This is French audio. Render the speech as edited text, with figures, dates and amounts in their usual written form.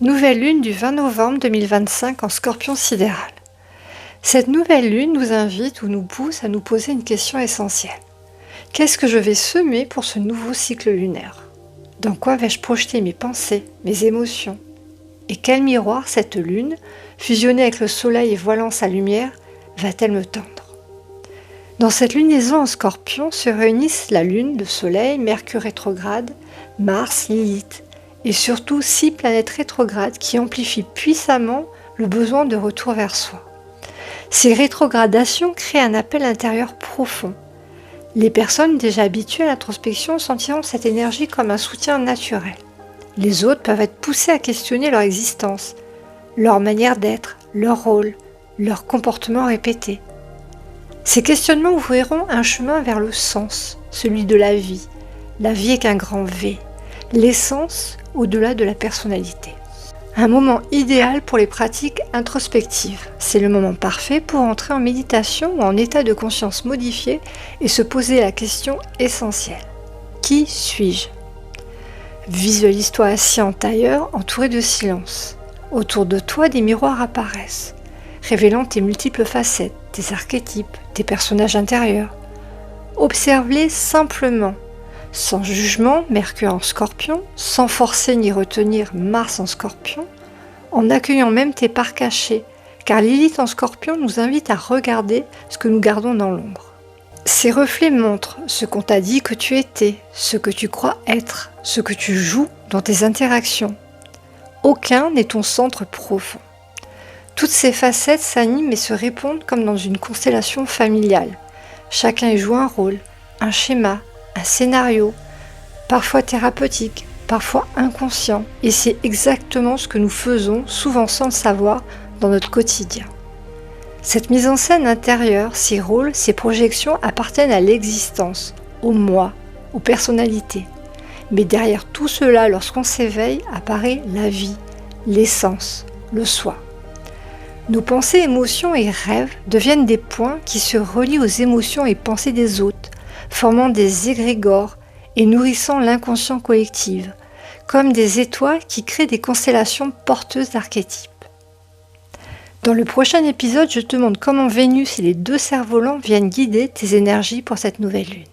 Nouvelle lune du 20 novembre 2025 en Scorpion sidéral. Cette nouvelle lune nous invite ou nous pousse à nous poser une question essentielle. Qu'est-ce que je vais semer pour ce nouveau cycle lunaire? Dans quoi vais-je projeter mes pensées, mes émotions? Et quel miroir cette lune, fusionnée avec le soleil et voilant sa lumière, va-t-elle me tendre? Dans cette lunaison en Scorpion se réunissent la lune, le soleil, Mercure rétrograde, Mars, Lilith, et surtout 6 planètes rétrogrades qui amplifient puissamment le besoin de retour vers soi. Ces rétrogradations créent un appel intérieur profond. Les personnes déjà habituées à l'introspection sentiront cette énergie comme un soutien naturel. Les autres peuvent être poussés à questionner leur existence, leur manière d'être, leur rôle, leur comportement répété. Ces questionnements ouvriront un chemin vers le sens, celui de la vie avec un grand V, l'essence au-delà de la personnalité. Un moment idéal pour les pratiques introspectives. C'est le moment parfait pour entrer en méditation ou en état de conscience modifié et se poser la question essentielle. Qui suis-je? Visualise-toi assis en tailleur, entouré de silence. Autour de toi, des miroirs apparaissent, révélant tes multiples facettes, tes archétypes, tes personnages intérieurs. Observe-les simplement, sans jugement, Mercure en Scorpion, sans forcer ni retenir Mars en Scorpion, en accueillant même tes parts cachées, car Lilith en Scorpion nous invite à regarder ce que nous gardons dans l'ombre. Ces reflets montrent ce qu'on t'a dit que tu étais, ce que tu crois être, ce que tu joues dans tes interactions. Aucun n'est ton centre profond. Toutes ces facettes s'animent et se répondent comme dans une constellation familiale. Chacun y joue un rôle, un schéma, un scénario, parfois thérapeutique, parfois inconscient, et c'est exactement ce que nous faisons, souvent sans le savoir, dans notre quotidien. Cette mise en scène intérieure, ces rôles, ces projections appartiennent à l'existence, au moi, aux personnalités. Mais derrière tout cela, lorsqu'on s'éveille, apparaît la vie, l'essence, le soi. Nos pensées, émotions et rêves deviennent des points qui se relient aux émotions et pensées des autres, formant des égrégores et nourrissant l'inconscient collectif, comme des étoiles qui créent des constellations porteuses d'archétypes. Dans le prochain épisode, je te montre comment Vénus et les 2 cerfs-volants viennent guider tes énergies pour cette nouvelle lune.